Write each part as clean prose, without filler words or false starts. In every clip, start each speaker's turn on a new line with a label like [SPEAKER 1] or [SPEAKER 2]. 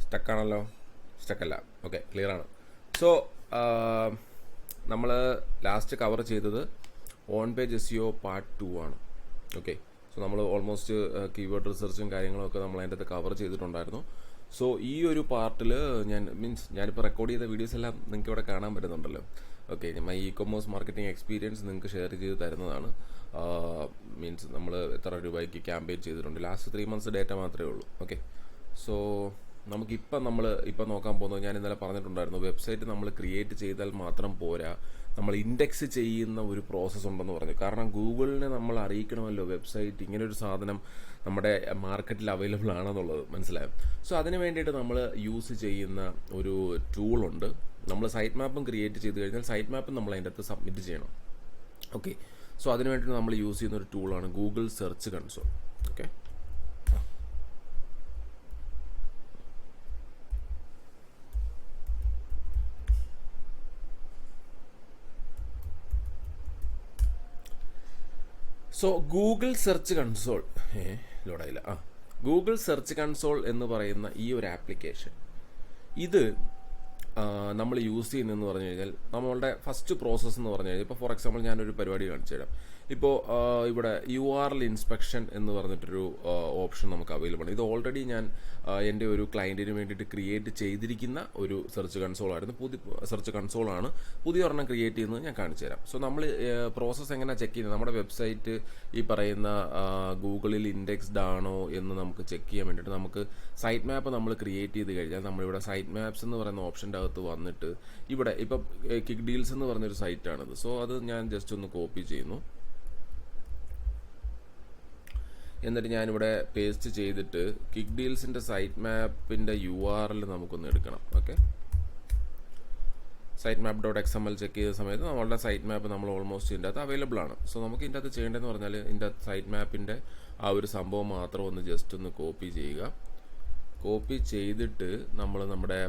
[SPEAKER 1] സ്റ്റക്കാണല്ലോ. സ്റ്റക്കല്ല, okay, clear ആണ്. So നമ്മൾ last cover ചെയ്തത് ഓൺ പേജ് SEO പാർട്ട് 2 ആണ്. ഓക്കെ, സോ നമ്മൾ ഓൾമോസ്റ്റ് കീവേഡ് റിസർച്ചും കാര്യങ്ങളൊക്കെ നമ്മൾ അതിൻ്റെ അകത്ത് കവർ ചെയ്തിട്ടുണ്ടായിരുന്നു. സോ ഈ ഒരു പാർട്ടിൽ ഞാനിപ്പോൾ റെക്കോർഡ് ചെയ്ത വീഡിയോസ് എല്ലാം നിങ്ങൾക്ക് ഇവിടെ കാണാൻ പറ്റുന്നുണ്ടല്ലോ. Okay, my e-commerce marketing experience നിങ്ങൾക്ക് ഷെയർ ചെയ്ത് തരുന്നതാണ്. നമ്മൾ എത്ര രൂപയ്ക്ക് ക്യാമ്പയിൻ ചെയ്തിട്ടുണ്ട്, ലാസ്റ്റ് 3 months ഡേറ്റ മാത്രമേ ഉള്ളൂ. ഓക്കെ, സോ നമുക്കിപ്പം നോക്കാൻ പോകുന്നത്, ഞാൻ ഇന്നലെ പറഞ്ഞിട്ടുണ്ടായിരുന്നു, വെബ്സൈറ്റ് നമ്മൾ ക്രിയേറ്റ് ചെയ്താൽ മാത്രം പോരാ, നമ്മൾ ഇൻഡെക്സ് ചെയ്യുന്ന ഒരു പ്രോസസ്സ് ഉണ്ടെന്ന് പറഞ്ഞു. കാരണം ഗൂഗിളിനെ നമ്മൾ അറിയിക്കണമല്ലോ വെബ്സൈറ്റ് ഇങ്ങനൊരു സാധനം നമ്മുടെ മാർക്കറ്റിൽ അവൈലബിൾ ആണെന്നുള്ളത്, മനസ്സിലായോ? സോ അതിന് വേണ്ടിയിട്ട് നമ്മൾ യൂസ് ചെയ്യുന്ന ഒരു ടൂളുണ്ട്. നമ്മൾ സൈറ്റ് മാപ്പും ക്രിയേറ്റ് ചെയ്ത് കഴിഞ്ഞാൽ സൈറ്റ് മാപ്പും നമ്മൾ അതിൻ്റെ അകത്ത് സബ്മിറ്റ് ചെയ്യണം. ഓക്കെ, സോ അതിന് വേണ്ടിയിട്ട് നമ്മൾ യൂസ് ചെയ്യുന്ന ഒരു ടൂളാണ് Google search console. Okay, so Google search console ലോഡായില്ല. ഗൂഗിൾ സെർച്ച് കൺസോൾ എന്ന് പറയുന്ന ഈ ഒരു ആപ്ലിക്കേഷൻ, ഇത് നമ്മൾ യൂസ് ചെയ്യുന്നതെന്ന് പറഞ്ഞു കഴിഞ്ഞാൽ നമ്മളുടെ ഫസ്റ്റ് പ്രോസസ്സ് എന്ന് പറഞ്ഞു കഴിഞ്ഞാൽ, ഇപ്പോൾ ഫോർ എക്സാമ്പിൾ ഞാനൊരു പരിപാടി കാണിച്ചു തരാം. ഇപ്പോൾ ഇവിടെ URL ഇൻസ്പെക്ഷൻ എന്ന് പറഞ്ഞിട്ടൊരു ഓപ്ഷൻ നമുക്ക് അവൈലബിൾ ആണ്. ഇത് ഓൾറെഡി ഞാൻ എൻ്റെ ഒരു ക്ലയൻറ്റിന് വേണ്ടിയിട്ട് ക്രിയേറ്റ് ചെയ്തിരിക്കുന്ന ഒരു സെർച്ച് കൺസോളായിരുന്നു. സെർച്ച് കൺസോളാണ്. പുതിയ ഒരെണ്ണം ക്രിയേറ്റ് ചെയ്യുന്നത് ഞാൻ കാണിച്ചു തരാം. സോ നമ്മൾ പ്രോസസ്സ് എങ്ങനെയാണ് ചെക്ക് ചെയ്യുന്നത്, നമ്മുടെ വെബ്സൈറ്റ് ഈ പറയുന്ന ഗൂഗിളിൽ ഇൻഡെക്സ്ഡ് ആണോ എന്ന് നമുക്ക് ചെക്ക് ചെയ്യാൻ വേണ്ടിയിട്ട് നമുക്ക് സൈറ്റ് മാപ്പ് നമ്മൾ ക്രിയേറ്റ് ചെയ്ത് കഴിഞ്ഞാൽ നമ്മളിവിടെ സൈറ്റ് മാപ്സ് എന്ന് പറയുന്ന ഓപ്ഷൻ്റെ അകത്ത് വന്നിട്ട് ഇവിടെ ഇപ്പം കിക്ക് ഡീൽസ് എന്ന് പറഞ്ഞൊരു സൈറ്റാണിത്. സോ അത് ഞാൻ ജസ്റ്റ് ഒന്ന് കോപ്പി ചെയ്യുന്നു. എന്നിട്ട് ഞാനിവിടെ പേസ്റ്റ് ചെയ്തിട്ട് കിക്ക് ഡീൽസിൻ്റെ സൈറ്റ് മാപ്പിൻ്റെ URL നമുക്കൊന്ന് എടുക്കണം. Okay, site map .xml check ചെയ്ത സമയത്ത് നമ്മളുടെ സൈറ്റ് മാപ്പ് നമ്മൾ ഓൾമോസ്റ്റ് ഇതിൻ്റെ അകത്ത് അവൈലബിൾ ആണ്. സോ നമുക്ക് ഇതിൻ്റെ അകത്ത് ചെയ്യേണ്ടതെന്ന് പറഞ്ഞാൽ ഇതിൻ്റെ സൈറ്റ് മാപ്പിൻ്റെ ആ ഒരു സംഭവം മാത്രം ഒന്ന് ജസ്റ്റ് ഒന്ന് കോപ്പി ചെയ്യുക. കോപ്പി ചെയ്തിട്ട് നമ്മൾ നമ്മുടെ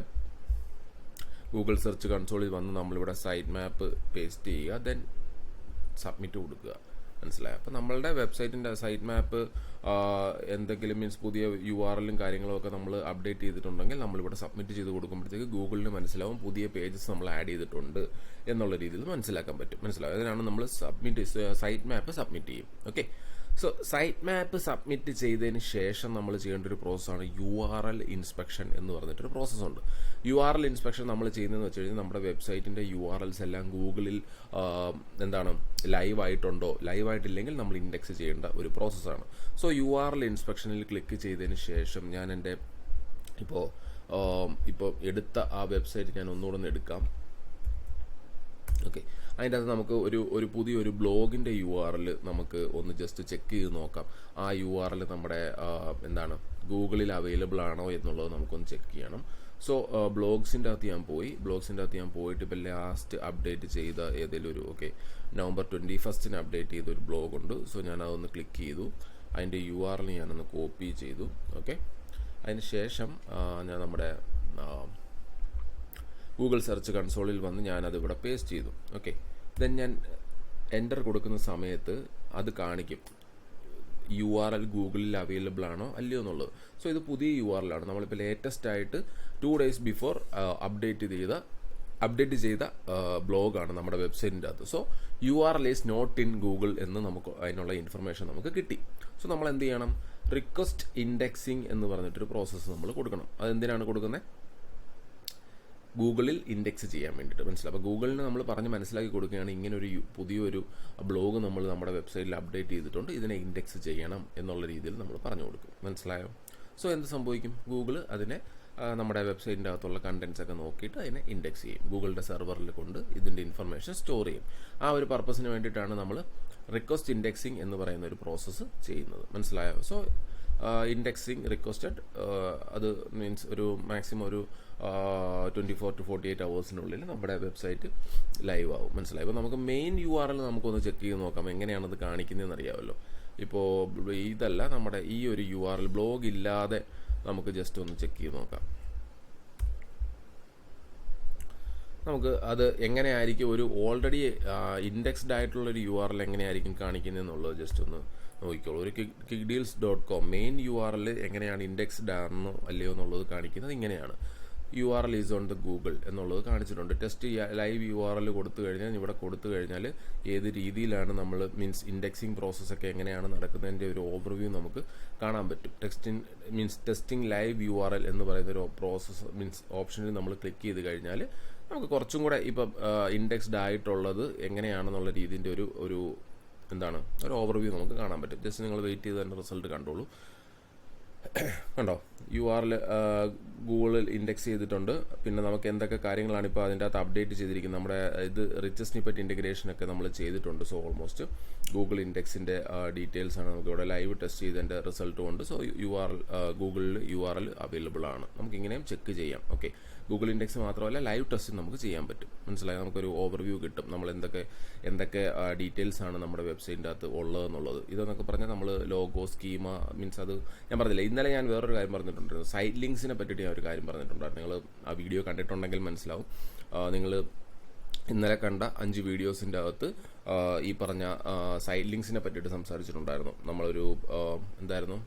[SPEAKER 1] ഗൂഗിൾ സെർച്ച് കൺസോളിൽ വന്ന് നമ്മളിവിടെ സൈറ്റ് മാപ്പ് പേസ്റ്റ് ചെയ്യുക, ദെൻ സബ്മിറ്റ് കൊടുക്കുക. മനസ്സിലായി? അപ്പോൾ നമ്മളുടെ വെബ്സൈറ്റിൻ്റെ സൈറ്റ് മാപ്പ് എന്തെങ്കിലും പുതിയ URL കാര്യങ്ങളും ഒക്കെ നമ്മൾ അപ്ഡേറ്റ് ചെയ്തിട്ടുണ്ടെങ്കിൽ നമ്മളിവിടെ സബ്മിറ്റ് ചെയ്ത് കൊടുക്കുമ്പോഴത്തേക്ക് ഗൂഗിളിന് മനസ്സിലാവും പുതിയ പേജസ് നമ്മൾ ആഡ് ചെയ്തിട്ടുണ്ട് എന്നുള്ള രീതിയിൽ മനസ്സിലാക്കാൻ പറ്റും. മനസ്സിലാവും? അതിനാണ് നമ്മൾ സൈറ്റ് മാപ്പ് സബ്മിറ്റ് ചെയ്യും. Okay, so site map submit ചെയ്തതിന് ശേഷം നമ്മൾ ചെയ്യേണ്ട ഒരു പ്രോസസ്സാണ് URL ഇൻസ്പെക്ഷൻ എന്ന് പറഞ്ഞിട്ടൊരു പ്രോസസ്സുണ്ട്. URL ഇൻസ്പെക്ഷൻ നമ്മൾ ചെയ്യുന്നതെന്ന് വെച്ച് കഴിഞ്ഞാൽ നമ്മുടെ വെബ്സൈറ്റിൻ്റെ URLs എല്ലാം ഗൂഗിളിൽ ലൈവ് ആയിട്ടുണ്ടോ, ലൈവ് ആയിട്ടില്ലെങ്കിൽ നമ്മൾ ഇൻഡെക്സ് ചെയ്യേണ്ട ഒരു പ്രോസസ്സാണ്. സോ URL ഇൻസ്പെക്ഷനിൽ ക്ലിക്ക് ചെയ്തതിന് ശേഷം ഞാൻ എൻ്റെ ഇപ്പോൾ എടുത്ത ആ വെബ്സൈറ്റ് ഞാൻ ഒന്നുകൂടെ എടുക്കാം. ഓക്കെ, അതിൻ്റെ അകത്ത് നമുക്ക് ഒരു പുതിയൊരു ബ്ലോഗിൻ്റെ URL നമുക്ക് ഒന്ന് ജസ്റ്റ് ചെക്ക് ചെയ്ത് നോക്കാം. ആ URL നമ്മുടെ ഗൂഗിളിൽ അവൈലബിൾ ആണോ എന്നുള്ളത് നമുക്കൊന്ന് ചെക്ക് ചെയ്യണം. സോ ബ്ലോഗ്സിൻ്റെ അകത്ത് ഞാൻ പോയിട്ട് ഇപ്പോൾ ലാസ്റ്റ് അപ്ഡേറ്റ് ചെയ്ത ഏതെങ്കിലും ഒരു November 21 അപ്ഡേറ്റ് ചെയ്ത ഒരു ബ്ലോഗ് ഉണ്ട്. സോ ഞാൻ അതൊന്ന് ക്ലിക്ക് ചെയ്തു, അതിൻ്റെ URL ഞാനൊന്ന് കോപ്പി ചെയ്തു. ഓക്കെ, അതിന് ശേഷം ഞാൻ നമ്മുടെ ഗൂഗിൾ സെർച്ച് കൺസോളിൽ വന്ന് ഞാനത് ഇവിടെ പേസ്റ്റ് ചെയ്തു. ഓക്കെ, ദെൻ ഞാൻ എൻ്റർ കൊടുക്കുന്ന സമയത്ത് അത് കാണിക്കും URL ഗൂഗിളിൽ അവൈലബിൾ ആണോ അല്ലയോ എന്നുള്ളത്. സോ ഇത് പുതിയ URL ആണ്. നമ്മളിപ്പോൾ ലേറ്റസ്റ്റ് ആയിട്ട് 2 days ബിഫോർ അപ്ഡേറ്റ് ചെയ്ത ബ്ലോഗാണ് നമ്മുടെ വെബ്സൈറ്റിൻ്റെ അകത്ത്. So URL is not in Google എന്ന് നമുക്ക് അതിനുള്ള ഇൻഫർമേഷൻ നമുക്ക് കിട്ടി. സോ നമ്മൾ എന്ത് ചെയ്യണം, റിക്വസ്റ്റ് ഇൻഡെക്സിങ് എന്ന് പറഞ്ഞിട്ടൊരു പ്രോസസ്സ് നമ്മൾ കൊടുക്കണം. അതെന്തിനാണ് കൊടുക്കുന്നത്? ഗൂഗിളിൽ ഇൻഡെക്സ് ചെയ്യാൻ വേണ്ടിയിട്ട്. മനസ്സിലായി? അപ്പോൾ ഗൂഗിളിന് നമ്മൾ പറഞ്ഞ് മനസ്സിലാക്കി കൊടുക്കുകയാണ്, ഇങ്ങനൊരു പുതിയൊരു ബ്ലോഗ് നമ്മൾ നമ്മുടെ വെബ്സൈറ്റിൽ അപ്ഡേറ്റ് ചെയ്തിട്ടുണ്ട്, ഇതിനെ ഇൻഡെക്സ് ചെയ്യണം എന്നുള്ള രീതിയിൽ നമ്മൾ പറഞ്ഞു കൊടുക്കും. മനസ്സിലായോ? സോ എന്ത് സംഭവിക്കും, ഗൂഗിൾ അതിനെ നമ്മുടെ വെബ്സൈറ്റിൻ്റെ അകത്തുള്ള കണ്ടൻസ് ഒക്കെ നോക്കിയിട്ട് അതിനെ ഇൻഡെക്സ് ചെയ്യും. ഗൂഗിളിൻ്റെ സെർവറിൽ കൊണ്ട് ഇതിൻ്റെ ഇൻഫർമേഷൻ സ്റ്റോർ ചെയ്യും. ആ ഒരു പർപ്പസിന് വേണ്ടിയിട്ടാണ് നമ്മൾ റിക്വസ്റ്റ് ഇൻഡെക്സിങ് എന്ന് പറയുന്ന ഒരു പ്രോസസ്സ് ചെയ്യുന്നത്. മനസ്സിലായോ? സോ ഇൻഡെക്സിങ് റിക്വസ്റ്റഡ് അത് മീൻസ് ഒരു മാക്സിമം ഒരു 24 to 48 hours നമ്മുടെ വെബ്സൈറ്റ് ലൈവ് ആവും. മനസ്സിലായി? ഇപ്പോൾ നമുക്ക് മെയിൻ URL നമുക്കൊന്ന് ചെക്ക് ചെയ്ത് നോക്കാം എങ്ങനെയാണത് കാണിക്കുന്നതെന്ന് അറിയാമല്ലോ. ഇപ്പോൾ ഇതല്ല, നമ്മുടെ ഈ ഒരു URL ബ്ലോഗ് ഇല്ലാതെ നമുക്ക് ജസ്റ്റ് ഒന്ന് ചെക്ക് ചെയ്ത് നോക്കാം. നമുക്ക് അത് എങ്ങനെയായിരിക്കും ഒരു ഓൾറെഡി ഇൻഡെക്സ്ഡ് ആയിട്ടുള്ളൊരു URL എങ്ങനെയായിരിക്കും കാണിക്കുന്നതെന്നുള്ളത് ജസ്റ്റ് ഒന്ന് നോക്കിക്കോളൂ. ഒരു kickdeals.com മെയിൻ URL എങ്ങനെയാണ് ഇൻഡെക്സ്ഡ് ആണെന്നോ അല്ലയോ എന്നുള്ളത് കാണിക്കുന്നത് ഇങ്ങനെയാണ്. URL is on the Google എന്നുള്ളത് കാണിച്ചിട്ടുണ്ട്. ടെസ്റ്റ് ലൈവ് URL കൊടുത്തു കഴിഞ്ഞാൽ ഇവിടെ കൊടുത്തു കഴിഞ്ഞാൽ ഏത് രീതിയിലാണ് നമ്മൾ മീൻസ് ഇൻഡെക്സിങ് പ്രോസസ്സൊക്കെ എങ്ങനെയാണ് നടക്കുന്നതിൻ്റെ ഒരു ഓവർവ്യൂ നമുക്ക് കാണാൻ പറ്റും. ടെസ്റ്റിംഗ് ലൈവ് URL എന്ന് പറയുന്ന ഒരു പ്രോസസ്സ് മീൻസ് ഓപ്ഷനിൽ നമ്മൾ ക്ലിക്ക് ചെയ്ത് കഴിഞ്ഞാൽ നമുക്ക് കുറച്ചും കൂടെ ഇപ്പം ഇൻഡെക്സ്ഡ് ആയിട്ടുള്ളത് എങ്ങനെയാണെന്നുള്ള രീതിൻ്റെ ഒരു എന്താണ് ഒരു ഓവർവ്യൂ നമുക്ക് കാണാൻ പറ്റും. ജസ്റ്റ് നിങ്ങൾ വെയിറ്റ് ചെയ്ത് തന്നെ റിസൾട്ട് കണ്ടോളൂ. കണ്ടോ, URL ഗൂഗിളിൽ ഇൻഡെക്സ് ചെയ്തിട്ടുണ്ട്. പിന്നെ നമുക്ക് എന്തൊക്കെ കാര്യങ്ങളാണ് ഇപ്പോൾ അതിൻ്റെ അകത്ത് അപ്ഡേറ്റ് ചെയ്തിരിക്കുന്നത്. നമ്മുടെ ഇത് റിച്ച് സ്നിപ്പറ്റ് ഇൻറ്റഗ്രേഷനൊക്കെ നമ്മൾ ചെയ്തിട്ടുണ്ട്. സോ ഓൾമോസ്റ്റ് ഗൂഗിൾ ഇൻഡെക്സിൻ്റെ ഡീറ്റെയിൽസാണ് നമുക്ക് ഇവിടെ ലൈവ് ടെസ്റ്റ് ചെയ്തതിൻ്റെ റിസൾട്ടും ഉണ്ട്. സോ ഗൂഗിളിൽ URL അവൈലബിൾ ആണ്. നമുക്കിങ്ങനെയും ചെക്ക് ചെയ്യാം. ഓക്കെ, ഗൂഗിൾ ഇൻഡെക്സ് മാത്രമല്ല ലൈവ് ടെസ്റ്റ് നമുക്ക് ചെയ്യാൻ പറ്റും. മനസ്സിലായി, നമുക്കൊരു ഓവർവ്യൂ കിട്ടും നമ്മൾ എന്തൊക്കെ ഡീറ്റെയിൽസ് ആണ് നമ്മുടെ വെബ്സൈറ്റിൻ്റെ അകത്ത് ഉള്ളതെന്നുള്ളത്. ഇതെന്നൊക്കെ പറഞ്ഞാൽ നമ്മൾ ലോഗോ സ്കീമ മീൻസ് അത് ഞാൻ പറഞ്ഞില്ല. ഇന്നലെ ഞാൻ വേറൊരു കാര്യം പറഞ്ഞിട്ടുണ്ടായിരുന്നു, സൈറ്റ് ലിങ്ക്സിനെ പറ്റിയിട്ട് ഞാൻ ഒരു കാര്യം പറഞ്ഞിട്ടുണ്ടായിരുന്നു. നിങ്ങൾ ആ വീഡിയോ കണ്ടിട്ടുണ്ടെങ്കിൽ മനസ്സിലാവും. നിങ്ങൾ ഇന്നലെ കണ്ട 5 വീഡിയോസിൻ്റെ അകത്ത് ഈ പറഞ്ഞ സൈറ്റ് ലിങ്ക്സിനെ പറ്റിയിട്ട് സംസാരിച്ചിട്ടുണ്ടായിരുന്നു. നമ്മളൊരു എന്തായിരുന്നു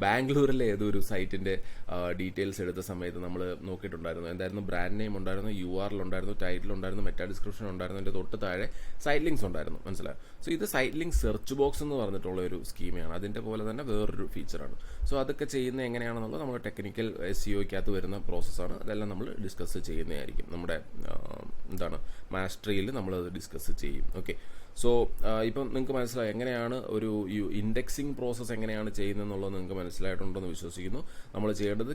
[SPEAKER 1] ബാംഗ്ലൂരിലെ ഏതൊരു സൈറ്റിൻ്റെ ഡീറ്റെയിൽസ് എടുത്ത സമയത്ത് നമ്മൾ നോക്കിയിട്ടുണ്ടായിരുന്നു. എന്തായിരുന്നു ബ്രാൻഡ് നെയിം ഉണ്ടായിരുന്നു, URL ഉണ്ടായിരുന്നു, ടൈറ്റിൽ ഉണ്ടായിരുന്നു, മെറ്റാ ഡിസ്ക്രിപ്ഷൻ ഉണ്ടായിരുന്നു, എൻ്റെ തൊട്ട് താഴെ സൈറ്റ് ലിങ്ക്സ് ഉണ്ടായിരുന്നു. മനസ്സിലായോ? സോ ഇത് സൈറ്റ് ലിങ്ക് സെർച്ച് ബോക്സ് എന്ന് പറഞ്ഞിട്ടുള്ള ഒരു സ്കീമയാണ്. അതിൻ്റെ പോലെ തന്നെ വേറൊരു ഫീച്ചറാണ്. സോ അതൊക്കെ ചെയ്യുന്നത് എങ്ങനെയാണെന്നുള്ളത് നമ്മുടെ ടെക്നിക്കൽ SEOയ്ക്കകത്ത് വരുന്ന പ്രോസസ്സാണ്. അതെല്ലാം നമ്മൾ ഡിസ്കസ് ചെയ്യുന്നതായിരിക്കും. നമ്മുടെ മാസ്റ്ററിയിൽ നമ്മളത് ഡിസ്കസ് ചെയ്യും. ഓക്കെ, സോ ഇപ്പം നിങ്ങൾക്ക് മനസ്സിലായി എങ്ങനെയാണ് ഒരു ഇൻഡെക്സിങ് പ്രോസസ്സ് എങ്ങനെയാണ് ചെയ്യുന്നതെന്നുള്ളത് നിങ്ങൾക്ക് മനസ്സിലായിട്ടുണ്ടെന്ന് വിശ്വസിക്കുന്നു. നമ്മൾ ചെയ്യേണ്ടത്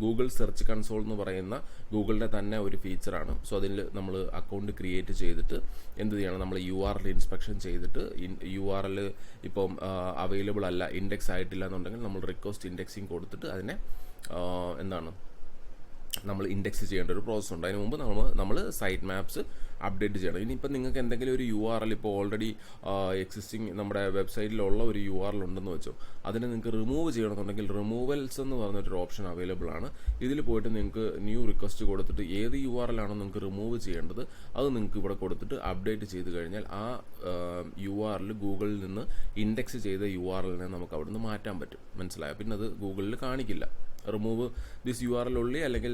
[SPEAKER 1] ഗൂഗിൾ സെർച്ച് കൺസോൾ എന്ന് പറയുന്ന ഗൂഗിളിൻ്റെ തന്നെ ഒരു ഫീച്ചറാണ്. സോ അതിൽ നമ്മൾ അക്കൗണ്ട് ക്രിയേറ്റ് ചെയ്തിട്ട് എന്ത് ചെയ്യണം, നമ്മൾ URL ഇൻസ്പെക്ഷൻ ചെയ്തിട്ട് URL ഇപ്പം അവൈലബിൾ അല്ല, ഇൻഡെക്സ് ആയിട്ടില്ല എന്നുണ്ടെങ്കിൽ നമ്മൾ റിക്വസ്റ്റ് ഇൻഡെക്സിങ് കൊടുത്തിട്ട് അതിനെ നമ്മൾ ഇൻഡെക്സ് ചെയ്യേണ്ട ഒരു പ്രോസസ്സ് ഉണ്ട്. അതിന് മുമ്പ് നമ്മൾ സൈറ്റ് മാപ്സ് അപ്ഡേറ്റ് ചെയ്യണം. ഇനിയിപ്പോൾ നിങ്ങൾക്ക് എന്തെങ്കിലും ഒരു URL ഇപ്പോൾ ഓൾറെഡി എക്സിസ്റ്റിംഗ് നമ്മുടെ വെബ്സൈറ്റിലുള്ള ഒരു URL ഉണ്ടെന്ന് വെച്ചോ, അതിനെ നിങ്ങൾക്ക് റിമൂവ് ചെയ്യണമെന്നുണ്ടെങ്കിൽ റിമൂവൽസ് എന്ന് പറഞ്ഞിട്ടൊരു ഓപ്ഷൻ അവൈലബിൾ ആണ്. ഇതിൽ പോയിട്ട് നിങ്ങൾക്ക് ന്യൂ റിക്വസ്റ്റ് കൊടുത്തിട്ട് ഏത് URL ആണോ നിങ്ങൾക്ക് റിമൂവ് ചെയ്യേണ്ടത് അത് നിങ്ങൾക്ക് ഇവിടെ കൊടുത്തിട്ട് അപ്ഡേറ്റ് ചെയ്ത് കഴിഞ്ഞാൽ ആ URL ഗൂഗിളിൽ നിന്ന് ഇൻഡെക്സ് ചെയ്ത URLനെ നമുക്ക് അവിടെ നിന്ന് മാറ്റാൻ പറ്റും. മനസ്സിലായോ? പിന്നെ അത് ഗൂഗിളിൽ കാണിക്കില്ല. റിമൂവ് ദിസ് URL ഉള്ളി അല്ലെങ്കിൽ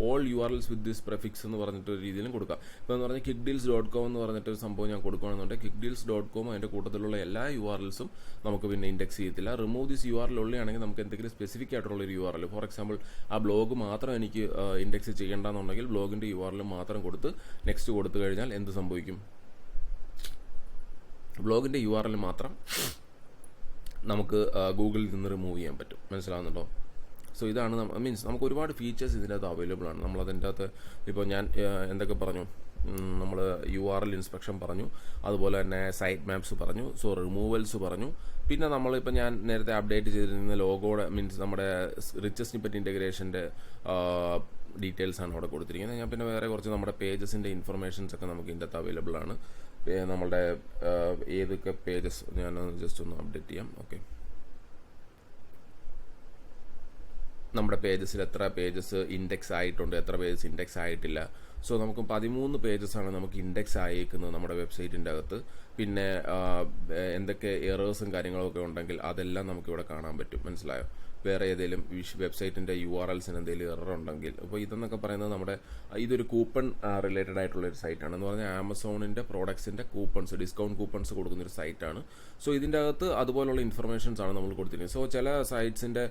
[SPEAKER 1] ഓൾ URLs വിത്ത് ദിസ് പ്രെഫിക്സ് എന്ന് പറഞ്ഞിട്ടൊരു രീതിയിലും കൊടുക്കാം. ഇപ്പോൾ എന്ന് പറഞ്ഞാൽ kickdeals.com എന്ന് പറഞ്ഞിട്ടൊരു സംഭവം ഞാൻ കൊടുക്കുകയാണെന്നുണ്ടെങ്കിൽ kickdeals.com അതിൻ്റെ കൂട്ടത്തിലുള്ള എല്ലാ URLസും നമുക്ക് പിന്നെ ഇൻഡെക്സ് ചെയ്യത്തില്ല. റിമൂവ് ദിസ് URL ഉള്ളിയാണെങ്കിൽ നമുക്ക് എന്തെങ്കിലും സ്പെസിഫിക് ആയിട്ടുള്ളൊരു URL, ഫോർ എക്സാമ്പിൾ ആ ബ്ലോഗ് മാത്രം എനിക്ക് ഇൻഡെക്സ് ചെയ്യേണ്ടെന്നുണ്ടെങ്കിൽ ബ്ലോഗിൻ്റെ URL മാത്രം കൊടുത്ത് നെക്സ്റ്റ് കൊടുത്തു കഴിഞ്ഞാൽ എന്ത് സംഭവിക്കും? ബ്ലോഗിൻ്റെ URL മാത്രം നമുക്ക് ഗൂഗിളിൽ നിന്ന് റിമൂവ് ചെയ്യാൻ പറ്റും. മനസ്സിലാവുന്നുണ്ടോ? സോ ഇതാണ് മീൻസ് നമുക്ക് ഒരുപാട് ഫീച്ചേഴ്സ് ഇതിൻ്റെ അകത്ത് അവൈലബിൾ ആണ്. നമ്മളതിൻ്റെ അകത്ത് ഇപ്പോൾ ഞാൻ എന്തൊക്കെ പറഞ്ഞു, നമ്മൾ URL ഇൻസ്പെക്ഷൻ പറഞ്ഞു, അതുപോലെ തന്നെ സൈറ്റ് മാപ്സ് പറഞ്ഞു, സോ റിമൂവൽസ് പറഞ്ഞു. പിന്നെ നമ്മളിപ്പോൾ ഞാൻ നേരത്തെ അപ്ഡേറ്റ് ചെയ്തിരുന്ന ലോഗോയുടെ മീൻസ് നമ്മുടെ റിച്ച് സ്നിപ്പറ്റ് ഇൻറ്റഗ്രേഷൻ്റെ ഡീറ്റെയിൽസാണ് അവിടെ കൊടുത്തിരിക്കുന്നത്. ഞാൻ പിന്നെ വേറെ കുറച്ച് നമ്മുടെ പേജസിൻ്റെ ഇൻഫർമേഷൻസ് ഒക്കെ നമുക്ക് ഇതിൻ്റെ അകത്ത് അവൈലബിൾ ആണ്. നമ്മളുടെ ഏതൊക്കെ പേജസ് ഞാൻ ജസ്റ്റ് ഒന്ന് അപ്ഡേറ്റ് ചെയ്യാം. ഓക്കെ, നമ്മുടെ പേജസിൽ എത്ര പേജസ് ഇൻഡെക്സ് ആയിട്ടുണ്ട്, എത്ര പേജസ് ഇൻഡെക്സ് ആയിട്ടില്ല. സോ നമുക്ക് 13 പേജസാണ് നമുക്ക് ഇൻഡെക്സ് ആയേക്കുന്നത് നമ്മുടെ വെബ്സൈറ്റിൻ്റെ അകത്ത്. പിന്നെ എന്തൊക്കെ എറേഴ്സും കാര്യങ്ങളൊക്കെ ഉണ്ടെങ്കിൽ അതെല്ലാം നമുക്കിവിടെ കാണാൻ പറ്റും. മനസ്സിലായോ? വേറെ ഏതെങ്കിലും വെബ്സൈറ്റിൻ്റെ URLസിന് എന്തെങ്കിലും എറർ ഉണ്ടെങ്കിൽ. അപ്പോൾ ഇതെന്നൊക്കെ പറയുന്നത് നമ്മുടെ ഇതൊരു കൂപ്പൺ റിലേറ്റഡ് ആയിട്ടുള്ളൊരു സൈറ്റാണ്. എന്ന് പറഞ്ഞാൽ ആമസോണിൻ്റെ പ്രോഡക്ട്സിൻ്റെ കൂപ്പൺസ്, ഡിസ്കൗണ്ട് കൂപ്പൺസ് കൊടുക്കുന്നൊരു സൈറ്റാണ്. സോ ഇതിൻ്റെ അകത്ത് അതുപോലുള്ള ഇൻഫർമേഷൻസ് ആണ് നമ്മൾ കൊടുത്തിരിക്കുന്നത്. സോ ചില സൈറ്റ്സിൻ്റെ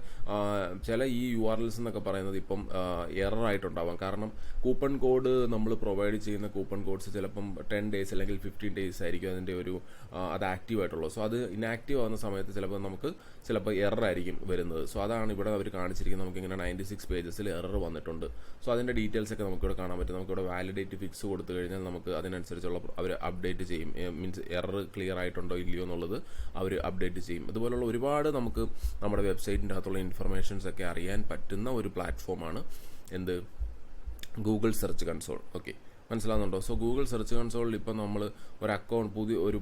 [SPEAKER 1] ചില ഈ URLs എന്നൊക്കെ പറയുന്നത് ഇപ്പം എറർ ആയിട്ടുണ്ടാവാം. കാരണം കൂപ്പൺ കോഡ് നമ്മൾ പ്രൊവൈഡ് ചെയ്യുന്ന കൂപ്പൺ കോഡ്സ് ചിലപ്പം 10 days അല്ലെങ്കിൽ 15 days ആയിരിക്കും അതിൻ്റെ ഒരു അത് ആക്റ്റീവ് ആയിട്ടുള്ളത്. സോ അത് ഇനാക്റ്റീവ് ആവുന്ന സമയത്ത് ചിലപ്പോൾ എറർ ആയിരിക്കും വരുന്നത്. സോ അതാണ് ഇവിടെ അവർ കാണിച്ചിരിക്കുന്നത്. നമുക്കിങ്ങനെ 96 പേജസിൽ എറർ വന്നിട്ടുണ്ട്. സോ അതിൻ്റെ ഡീറ്റെയിൽസ് ഒക്കെ നമുക്കിവിടെ കാണാൻ പറ്റും. നമുക്കിവിടെ വാലിഡേറ്റ് ഫിക്സ് കൊടുത്തു കഴിഞ്ഞാൽ നമുക്ക് അതിനനുസരിച്ചുള്ള അവർ അപ്ഡേറ്റ് ചെയ്യും. മീൻസ് എറർ ക്ലിയർ ആയിട്ടുണ്ടോ ഇല്ലയോ എന്നുള്ളത് അവർ അപ്ഡേറ്റ് ചെയ്യും. അതുപോലുള്ള ഒരുപാട് നമുക്ക് നമ്മുടെ വെബ്സൈറ്റിൻ്റെ അകത്തുള്ള ഇൻഫർമേഷൻസ് ഒക്കെ അറിയാൻ പറ്റുന്ന ഒരു പ്ലാറ്റ്ഫോമാണ് എന്ത്, ഗൂഗിൾ സെർച്ച് കൺസോൾ. ഓക്കെ, മനസ്സിലാകുന്നുണ്ടോ? സോ ഗൂഗിൾ സെർച്ച് കൺസോളിൽ ഇപ്പം നമ്മൾ ഒരു അക്കൗണ്ട്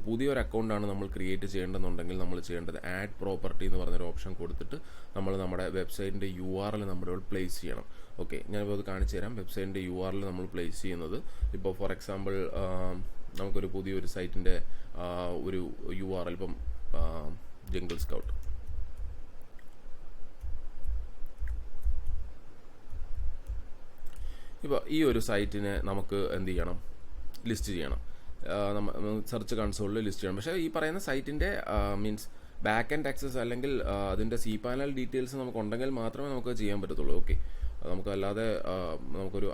[SPEAKER 1] പുതിയൊരു അക്കൗണ്ടാണ് നമ്മൾ ക്രിയേറ്റ് ചെയ്യേണ്ടതെന്നുണ്ടെങ്കിൽ നമ്മൾ ചെയ്യേണ്ടത് ആഡ് പ്രോപ്പർട്ടി എന്ന് പറഞ്ഞൊരു ഓപ്ഷൻ കൊടുത്തിട്ട് നമ്മൾ നമ്മുടെ വെബ്സൈറ്റിൻ്റെ URL നമ്മുടെ പ്ലേസ് ചെയ്യണം. ഓക്കെ, ഞാനിപ്പോൾ അത് കാണിച്ചു തരാം. വെബ്സൈറ്റിൻ്റെ URL നമ്മൾ പ്ലേസ് ചെയ്യുന്നത് ഇപ്പോൾ ഫോർ എക്സാമ്പിൾ നമുക്കൊരു പുതിയൊരു സൈറ്റിൻ്റെ ഒരു URL ഇപ്പം ജംഗിൾ സ്കൗട്ട്. ഇപ്പോൾ ഈ ഒരു സൈറ്റിനെ നമുക്ക് എന്ത് ചെയ്യണം, ലിസ്റ്റ് ചെയ്യണം, സെർച്ച് കൺസോളിൽ ലിസ്റ്റ് ചെയ്യണം. പക്ഷേ ഈ പറയുന്ന സൈറ്റിൻ്റെ മീൻസ് ബാക്ക് ആൻഡ് ആക്സസ് അല്ലെങ്കിൽ അതിൻ്റെ cPanel ഡീറ്റെയിൽസ് നമുക്കുണ്ടെങ്കിൽ മാത്രമേ നമുക്ക് ചെയ്യാൻ പറ്റത്തുള്ളൂ. ഓക്കെ, നമുക്കല്ലാതെ നമുക്കൊരു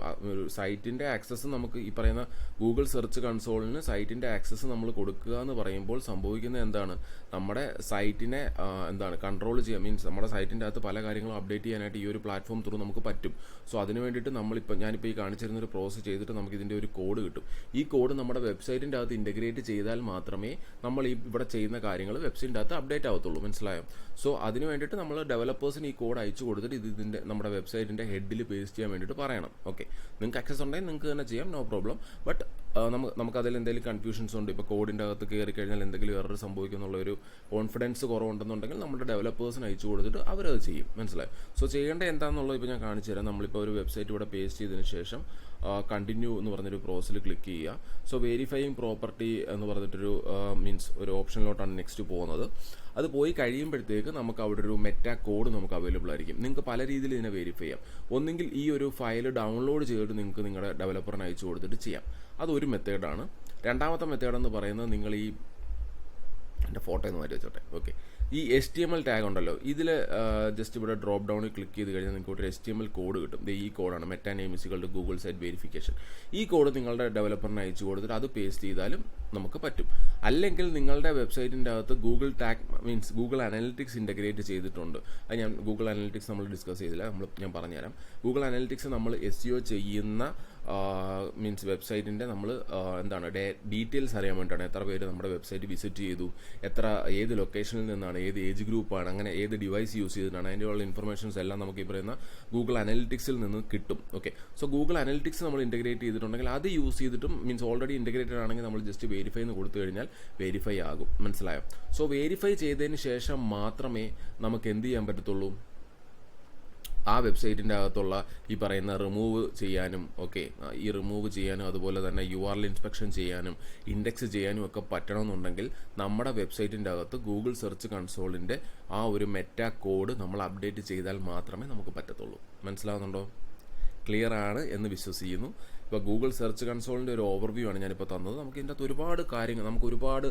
[SPEAKER 1] സൈറ്റിൻ്റെ ആക്സസ് നമുക്ക് ഈ പറയുന്ന ഗൂഗിൾ സെർച്ച് കൺസോളിന് സൈറ്റിൻ്റെ ആക്സസ് നമ്മൾ കൊടുക്കുക എന്ന് പറയുമ്പോൾ സംഭവിക്കുന്നത് എന്താണ്, നമ്മുടെ സൈറ്റിനെ എന്താണ് കൺട്രോൾ ചെയ്യുക, മീൻസ് നമ്മുടെ സൈറ്റിൻ്റെ അകത്ത് പല കാര്യങ്ങളും അപ്ഡേറ്റ് ചെയ്യാനായിട്ട് ഈ ഒരു പ്ലാറ്റ്ഫോം ത്രൂ നമുക്ക് പറ്റും. സോ അതിന് വേണ്ടിയിട്ട് ഞാനിപ്പോൾ ഈ കാണിച്ചിരുന്നൊരു പ്രോസസ്സ് ചെയ്തിട്ട് നമുക്ക് ഇതിൻ്റെ ഒരു കോഡ് കിട്ടും. ഈ കോഡ് നമ്മുടെ വെബ്സൈറ്റിൻ്റെ അകത്ത് ഇൻ്റഗ്രേറ്റ് ചെയ്താൽ മാത്രമേ നമ്മൾ ഈ ഇവിടെ ചെയ്യുന്ന കാര്യങ്ങൾ വെബ്സൈറ്റിൻ്റെ അകത്ത് അപ്ഡേറ്റ് ആവത്തുള്ളൂ. മനസ്സിലായോ? സോ അതിന് വേണ്ടിയിട്ട് നമ്മൾ ഡെവലപ്പേഴ്സിന് ഈ കോഡ് അയച്ചു കൊടുത്തിട്ട് ഇതിൻ്റെ നമ്മുടെ വെബ്സൈറ്റിൻ്റെ ഹെഡിൽ പേസ്റ്റ് ചെയ്യാൻ വേണ്ടിയിട്ട് പറയണം. ഓക്കെ, നിങ്ങൾക്ക് ആക്സസ് ഉണ്ടെങ്കിൽ നിങ്ങൾക്ക് തന്നെ ചെയ്യാം, നോ പ്രോബ്ലം. ബട്ട് നമുക്കതിൽ എന്തെങ്കിലും കൺഫ്യൂഷൻസ് ഉണ്ട്, ഇപ്പോൾ കോഡിൻ്റെ അകത്ത് കയറി കഴിഞ്ഞാൽ എന്തെങ്കിലും എറർ സംഭവിക്കുന്നുള്ള ഒരു കോൺഫിഡൻസ് കുറവുണ്ടെന്നുണ്ടെങ്കിൽ നമ്മുടെ ഡെവലപ്പേഴ്സിന് അയച്ചു കൊടുത്തിട്ട് അവരത് ചെയ്യും. മനസ്സിലായി? സോ ചെയ്യേണ്ടത് എന്താണെന്നുള്ളത് ഇപ്പോൾ ഞാൻ കാണിച്ചു തരാം. നമ്മളിപ്പോൾ ഒരു വെബ്സൈറ്റ് ഇവിടെ പേസ്റ്റ് ചെയ്തതിന് ശേഷം കണ്ടിന്യൂ എന്ന് പറഞ്ഞൊരു പ്രോസസ്സിൽ ക്ലിക്ക് ചെയ്യുക. സോ വെരിഫൈയിങ് പ്രോപ്പർട്ടി എന്ന് പറഞ്ഞിട്ടൊരു മീൻസ് ഒരു ഓപ്ഷനിലോട്ടാണ് നെക്സ്റ്റ് പോകുന്നത്. അത് പോയി കഴിയുമ്പോഴത്തേക്ക് നമുക്ക് അവിടെ ഒരു മെറ്റാ കോഡ് നമുക്ക് അവൈലബിൾ ആയിരിക്കും. നിങ്ങൾക്ക് പല രീതിയിൽ ഇതിനെ വെരിഫൈ ചെയ്യാം. ഒന്നെങ്കിൽ ഈ ഒരു ഫയൽ ഡൗൺലോഡ് ചെയ്തിട്ട് നിങ്ങൾക്ക് നിങ്ങളുടെ ഡെവലപ്പറിന് അയച്ചു കൊടുത്തിട്ട് ചെയ്യാം. അതൊരു മെത്തേഡാണ്. രണ്ടാമത്തെ മെത്തേഡെന്ന് പറയുന്നത് നിങ്ങൾ ഈ എൻ്റെ ഫോട്ടോ ഒന്ന് മാറ്റി വെച്ചോട്ടെ. ഓക്കെ, ഈ HTML ടാഗ് ഉണ്ടല്ലോ, ഇതിൽ ജസ്റ്റ് ഇവിടെ ഡ്രോപ്പ് ഡൗണിൽ ക്ലിക്ക് ചെയ്ത് കഴിഞ്ഞാൽ നിങ്ങൾക്ക് ഒരു HTML കോഡ് കിട്ടും. ഈ കോഡാണ് meta name equal Google site verification. ഈ കോഡ് നിങ്ങളുടെ ഡെവലപ്പറിന് അയച്ചു കൊടുത്തിട്ട് അത് പേസ്റ്റ് ചെയ്താലും നമുക്ക് പറ്റും. അല്ലെങ്കിൽ നിങ്ങളുടെ വെബ്സൈറ്റിൻ്റെ അകത്ത് Google tag means Google analytics integrate ചെയ്തിട്ടുണ്ട്. അത് ഞാൻ ഗൂഗിൾ അനലിറ്റിക്സ് നമ്മൾ ഡിസ്കസ് ചെയ്തില്ല, ഞാൻ പറഞ്ഞുതരാം. ഗൂഗിൾ അനലിറ്റിക്സ് നമ്മൾ SEO ചെയ്യുന്ന മീൻസ് വെബ്സൈറ്റിൻ്റെ നമ്മൾ എന്താണ് ഡീറ്റെയിൽസ് അറിയാൻ വേണ്ടിയിട്ടാണ്. എത്ര പേര് നമ്മുടെ വെബ്സൈറ്റ് വിസിറ്റ് ചെയ്തു, ഏത് ലൊക്കേഷനിൽ നിന്നാണ്, ഏത് ഏജ് ഗ്രൂപ്പാണ്, അങ്ങനെ ഏത് ഡിവൈസ് യൂസ് ചെയ്തിട്ടാണ്, അതിൻ്റെയുള്ള ഇൻഫർമേഷൻസ് എല്ലാം നമുക്ക് ഈ പറയുന്ന ഗൂഗിൾ അനലിറ്റിക്സിൽ നിന്ന് കിട്ടും. ഓക്കെ, സോ ഗൂഗിൾ അനലിറ്റിക്സ് നമ്മൾ ഇൻ്റഗ്രേറ്റ് ചെയ്തിട്ടുണ്ടെങ്കിൽ അത് യൂസ് ചെയ്തിട്ടും മീൻസ് ഓൾറെഡി ഇൻ്റഗ്രേറ്റഡ് ആണെങ്കിൽ നമ്മൾ ജസ്റ്റ് വെരിഫൈ എന്ന് കൊടുത്തു കഴിഞ്ഞാൽ വെരിഫൈ ആകും. മനസ്സിലായോ? സോ വെരിഫൈ ചെയ്തതിന് ശേഷം മാത്രമേ നമുക്ക് എന്ത് ചെയ്യാൻ പറ്റത്തുള്ളൂ, ആ വെബ്സൈറ്റിൻ്റെ അകത്തുള്ള ഈ പറയുന്ന റിമൂവ് ചെയ്യാനും ഓക്കെ ഈ റിമൂവ് ചെയ്യാനും അതുപോലെ തന്നെ URL ഇൻസ്പെക്ഷൻ ചെയ്യാനും ഇൻഡെക്സ് ചെയ്യാനും ഒക്കെ പറ്റണമെന്നുണ്ടെങ്കിൽ നമ്മുടെ വെബ്സൈറ്റിൻ്റെ അകത്ത് ഗൂഗിൾ സെർച്ച് കൺസോളിൻ്റെ ആ ഒരു മെറ്റാ കോഡ് നമ്മൾ അപ്ഡേറ്റ് ചെയ്താൽ മാത്രമേ നമുക്ക് പറ്റത്തുള്ളൂ. മനസ്സിലാവുന്നുണ്ടോ? ക്ലിയർ ആണ് എന്ന് വിശ്വസിക്കുന്നു. ഇപ്പോൾ ഗൂഗിൾ സെർച്ച് കൺസോളിൻ്റെ ഒരു ഓവർവ്യൂ ആണ് ഞാനിപ്പോൾ തന്നത്. നമുക്ക് ഇതിൻ്റെ അകത്ത് ഒരുപാട് കാര്യങ്ങൾ, നമുക്ക് ഒരുപാട്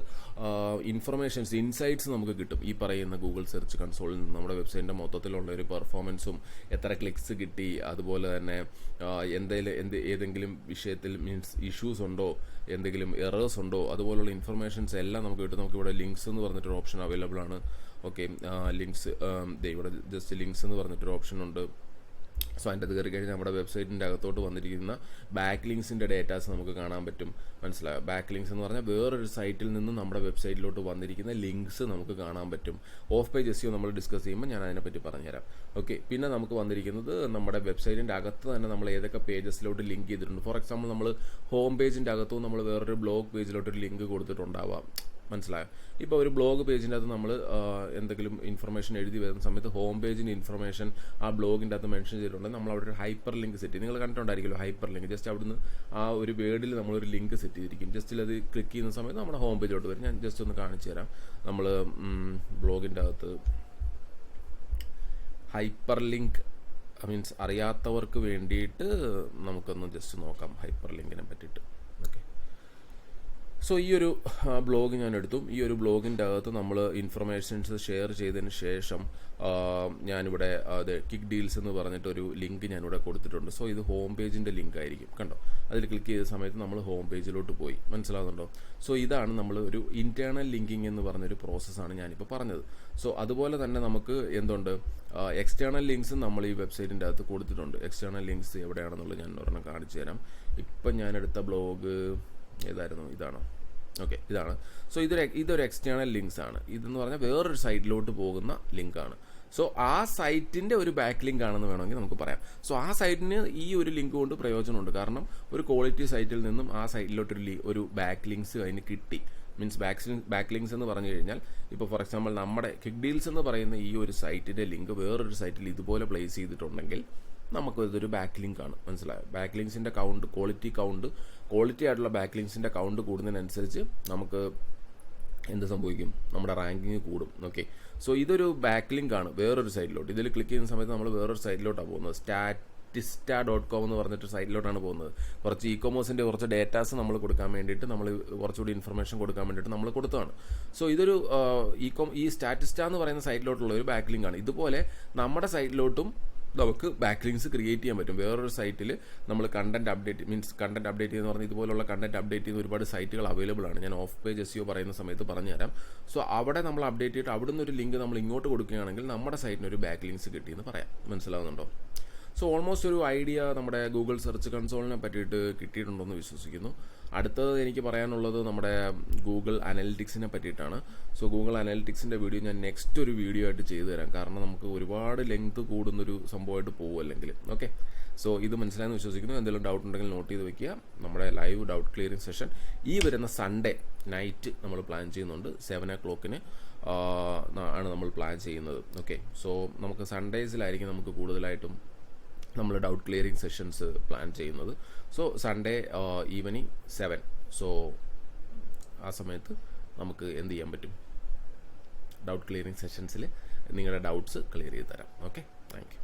[SPEAKER 1] ഇൻഫർമേഷൻസ്, ഇൻസൈറ്റ്സ് നമുക്ക് കിട്ടും ഈ പറയുന്ന ഗൂഗിൾ സെർച്ച് കൺസോളിൽ നിന്ന്. നമ്മുടെ വെബ്സൈറ്റിൻ്റെ മൊത്തത്തിലുള്ള ഒരു പെർഫോമൻസും എത്ര ക്ലിക്സ് കിട്ടി, അതുപോലെ തന്നെ ഏതെങ്കിലും വിഷയത്തിൽ മീൻസ് ഇഷ്യൂസ് ഉണ്ടോ, എന്തെങ്കിലും എറേഴ്സ് ഉണ്ടോ, അതുപോലുള്ള ഇൻഫർമേഷൻസ് എല്ലാം നമുക്ക് കിട്ടും. നമുക്കിവിടെ ലിങ്ക്സ് എന്ന് പറഞ്ഞിട്ടൊരു ഓപ്ഷൻ അവൈലബിൾ ആണ്. ഓക്കെ, ലിങ്ക്സ് ഇവിടെ ജസ്റ്റ് ലിങ്ക്സ് എന്ന് പറഞ്ഞിട്ടൊരു ഓപ്ഷൻ ഉണ്ട്. സോ അതിൻ്റെ അത് കയറി കഴിഞ്ഞാൽ നമ്മുടെ വെബ്സൈറ്റിൻ്റെ അകത്തോട്ട് വന്നിരിക്കുന്ന ബാക്ക് ലിങ്ക്സിൻ്റെ ഡേറ്റാസ് നമുക്ക് കാണാൻ പറ്റും. മനസ്സിലായോ? ബാക്ക് ലിങ്ക്സ് എന്ന് പറഞ്ഞാൽ വേറൊരു സൈറ്റിൽ നിന്ന് നമ്മുടെ വെബ്സൈറ്റിലോട്ട് വന്നിരിക്കുന്ന ലിങ്ക്സ് നമുക്ക് കാണാൻ പറ്റും. ഓഫ് പേജ് SEO നമ്മൾ ഡിസ്കസ് ചെയ്യുമ്പോൾ ഞാൻ അതിനെപ്പറ്റി പറഞ്ഞുതരാം. ഓക്കെ, പിന്നെ നമുക്ക് വന്നിരിക്കുന്നത് നമ്മുടെ വെബ്സൈറ്റിൻ്റെ അകത്ത് തന്നെ നമ്മൾ ഏതൊക്കെ പേജസിലോട്ട് ലിങ്ക് ചെയ്തിട്ടുണ്ട്. ഫോർ എക്സാമ്പിൾ നമ്മൾ ഹോം പേജിൻ്റെ അകത്തും നമ്മൾ വേറൊരു ബ്ലോഗ് പേജിലോട്ടൊരു ലിങ്ക് കൊടുത്തിട്ടുണ്ടാവാം. മനസ്സിലായോ? ഇപ്പോൾ ഒരു ബ്ലോഗ് പേജിൻ്റെ അകത്ത് നമ്മൾ എന്തെങ്കിലും ഇൻഫർമേഷൻ എഴുതി വരുന്ന സമയത്ത് ഹോം പേജിൻ്റെ ഇൻഫർമേഷൻ ആ ബ്ലോഗിൻ്റെ അകത്ത് മെൻഷൻ ചെയ്തിട്ടുണ്ടെങ്കിൽ നമ്മൾ അവിടെ ഒരു ഹൈപ്പർ ലിങ്ക് സെറ്റ് ചെയ്യും. നിങ്ങൾ കണ്ടിട്ടുണ്ടായിരിക്കുമല്ലോ ഹൈപ്പർ ലിങ്ക്. ജസ്റ്റ് അവിടുന്ന് ആ ഒരു വേർഡിൽ നമ്മളൊരു ലിങ്ക് സെറ്റ് ചെയ്തിരിക്കും. ജസ്റ്റിൽ അത് ക്ലിക്ക് ചെയ്യുന്ന സമയത്ത് നമ്മുടെ ഹോം പേജിലോട്ട് വരും. ഞാൻ ജസ്റ്റ് ഒന്ന് കാണിച്ചു തരാം. നമ്മൾ ബ്ലോഗിൻ്റെ അകത്ത് ഹൈപ്പർ ലിങ്ക് മീൻസ് അറിയാത്തവർക്ക് വേണ്ടിയിട്ട് നമുക്കൊന്ന് ജസ്റ്റ് നോക്കാം ഹൈപ്പർ ലിങ്കിനെ പറ്റിയിട്ട്. ഓക്കെ, സോ ഈ ഒരു ബ്ലോഗ് ഞാൻ എടുത്തു. ഈ ഒരു ബ്ലോഗിൻ്റെ അകത്ത് നമ്മൾ ഇൻഫർമേഷൻസ് ഷെയർ ചെയ്തതിന് ശേഷം ഞാനിവിടെ കിക്ക് ഡീൽസ് എന്ന് പറഞ്ഞിട്ടൊരു ലിങ്ക് ഞാനിവിടെ കൊടുത്തിട്ടുണ്ട്. സോ ഇത് ഹോം പേജിൻ്റെ ലിങ്ക് ആയിരിക്കും. കണ്ടോ? അതിൽ ക്ലിക്ക് ചെയ്ത സമയത്ത് നമ്മൾ ഹോം പേജിലോട്ട് പോയി. മനസ്സിലാകുന്നുണ്ടോ? സോ ഇതാണ് നമ്മൾ ഒരു ഇൻറ്റേർണൽ ലിങ്കിങ് എന്ന് പറഞ്ഞൊരു പ്രോസസ്സാണ് ഞാനിപ്പോൾ പറഞ്ഞത്. സോ അതുപോലെ തന്നെ നമുക്ക് എന്തുണ്ട്, എക്സ്റ്റേണൽ ലിങ്ക്സ് നമ്മൾ ഈ വെബ്സൈറ്റിൻ്റെ അകത്ത് കൊടുത്തിട്ടുണ്ട്. എക്സ്റ്റേണൽ ലിങ്ക്സ് എവിടെയാണെന്നുള്ളത് ഞാൻ ഒരെണ്ണം കാണിച്ചു തരാം. ഇപ്പം ഞാനെടുത്ത ബ്ലോഗ് ഏതായിരുന്നു? ഇതാണോ? ഓക്കെ, ഇതാണ്. സോ ഇതൊരു എക്സ്റ്റേണൽ ലിങ്ക്സ് ആണ്. ഇതെന്ന് പറഞ്ഞാൽ വേറൊരു സൈറ്റിലോട്ട് പോകുന്ന ലിങ്കാണ്. സോ ആ സൈറ്റിൻ്റെ ഒരു ബാക്ക് ലിങ്ക് ആണെന്ന് വേണമെങ്കിൽ നമുക്ക് പറയാം. സോ ആ സൈറ്റിന് ഈ ഒരു ലിങ്ക് കൊണ്ട് പ്രയോജനമുണ്ട്. കാരണം ഒരു ക്വാളിറ്റി സൈറ്റിൽ നിന്നും ആ സൈറ്റിലോട്ടൊരു ബാക്ക് ലിങ്ക്സ് അതിന് കിട്ടി. മീൻസ് ബാക്ക് ലിങ്ക്സ് എന്ന് പറഞ്ഞു കഴിഞ്ഞാൽ ഇപ്പോൾ ഫോർ എക്സാമ്പിൾ നമ്മുടെ കിക്ക് ഡീൽസ് എന്ന് പറയുന്ന ഈ ഒരു സൈറ്റിൻ്റെ ലിങ്ക് വേറൊരു സൈറ്റിൽ ഇതുപോലെ പ്ലേസ് ചെയ്തിട്ടുണ്ടെങ്കിൽ നമുക്ക് ഇതൊരു ബാക്ക് ലിങ്ക് ആണ്. മനസ്സിലായോ? ബാക്ക് ലിങ്ക്സിൻ്റെ ക്വാളിറ്റി ആയിട്ടുള്ള ബാക്ക് ലിങ്ക്സിൻ്റെ കൗണ്ട് കൂടുന്നതിനനുസരിച്ച് നമുക്ക് എന്ത് സംഭവിക്കും? നമ്മുടെ റാങ്കിങ് കൂടും. ഓക്കെ, സോ ഇതൊരു ബാക്ക് ലിങ്ക് ആണ് വേറൊരു സൈറ്റിലോട്ട്. ഇതിൽ ക്ലിക്ക് ചെയ്യുന്ന സമയത്ത് നമ്മൾ വേറൊരു സൈറ്റിലോട്ടാണ് പോകുന്നത്. statista.com എന്ന് പറഞ്ഞിട്ട് സൈറ്റിലോട്ടാണ് പോകുന്നത്. കുറച്ച് ഇ-കൊമേഴ്സിൻ്റെ കുറച്ച് ഡേറ്റാസ് നമ്മൾ കൊടുക്കാൻ വേണ്ടിയിട്ട്, നമ്മൾ കുറച്ചുകൂടി ഇൻഫർമേഷൻ കൊടുക്കാൻ വേണ്ടിയിട്ട് നമ്മൾ കൊടുത്തതാണ്. സോ ഇതൊരു ഈ സ്റ്റാറ്റിസ്റ്റ എന്ന് പറയുന്ന സൈറ്റിലോട്ടുള്ള ഒരു ബാക്ക് ലിങ്ക് ആണ്. ഇതുപോലെ നമ്മുടെ സൈറ്റിലോട്ടും നമുക്ക് ബാക്ക് ലിങ്ക്സ് ക്രിയേറ്റ് ചെയ്യാൻ പറ്റും. വേറൊരു സൈറ്റിൽ നമ്മൾ കണ്ടന്റ് അപ്ഡേറ്റ് ചെയ്യുന്ന പറഞ്ഞാൽ ഇതുപോലുള്ള കണ്ടന്റ് അപ്ഡേറ്റ് ചെയ്യുന്ന ഒരുപാട് സൈറ്റുകൾ അവൈലബിൾ ആണ്. ഞാൻ ഓഫ് പേജ് SEO പറയുന്ന സമയത്ത് പറഞ്ഞുതരാം. സോ അവിടെ നമ്മൾ അപ്ഡേറ്റ് ചെയ്തിട്ട് അവിടുന്ന് ഒരു ലിങ്ക് നമ്മൾ ഇങ്ങോട്ട് കൊടുക്കുകയാണെങ്കിൽ നമ്മുടെ സൈറ്റിന് ഒരു ബാക്ക് ലിങ്ക്സ് കിട്ടിയെന്ന് പറയാം. മനസ്സിലാവുന്നുണ്ടോ? സോ ഓൾമോസ്റ്റ് ഒരു ഐഡിയ നമ്മുടെ ഗൂഗിൾ സെർച്ച് കൺസോളിനെ പറ്റിയിട്ട് കിട്ടിയിട്ടുണ്ടെന്ന് വിശ്വസിക്കുന്നു. അടുത്തത് എനിക്ക് പറയാനുള്ളത് നമ്മുടെ ഗൂഗിൾ അനലിറ്റിക്സിനെ പറ്റിയിട്ടാണ്. സോ ഗൂഗിൾ അനലിറ്റിക്സിൻ്റെ വീഡിയോ ഞാൻ നെക്സ്റ്റ് ഒരു വീഡിയോ ആയിട്ട് ചെയ്തു തരാം. കാരണം നമുക്ക് ഒരുപാട് ലെങ്ത് കൂടുന്നൊരു സംഭവമായിട്ട് പോകും അല്ലെങ്കിൽ. ഓക്കെ, സോ ഇത് മനസ്സിലായെന്ന് വിശ്വസിക്കുന്നു. എന്തെങ്കിലും ഡൗട്ട് ഉണ്ടെങ്കിൽ നോട്ട് ചെയ്ത് വെക്കുക. നമ്മുടെ ലൈവ് ഡൗട്ട് ക്ലിയറിംഗ് സെഷൻ ഈ വരുന്ന സൺഡേ നൈറ്റ് നമ്മൾ പ്ലാൻ ചെയ്യുന്നുണ്ട്. 7 o'clock ആണ് നമ്മൾ പ്ലാൻ ചെയ്യുന്നത്. ഓക്കെ, സോ നമുക്ക് സൺഡേസിലായിരിക്കും നമുക്ക് കൂടുതലായിട്ടും നമ്മൾ ഡൗട്ട് ക്ലിയറിംഗ് സെഷൻസ് പ്ലാൻ ചെയ്യുന്നത്. So Sunday evening 7. സോ ആ സമയത്ത് നമുക്ക് എന്ത് ചെയ്യാൻ പറ്റും? ഡൗട്ട് ക്ലിയറിംഗ് സെഷൻസിൽ നിങ്ങളുടെ ഡൗട്ട്സ് ക്ലിയർ ചെയ്ത് തരാം. Okay, thank you.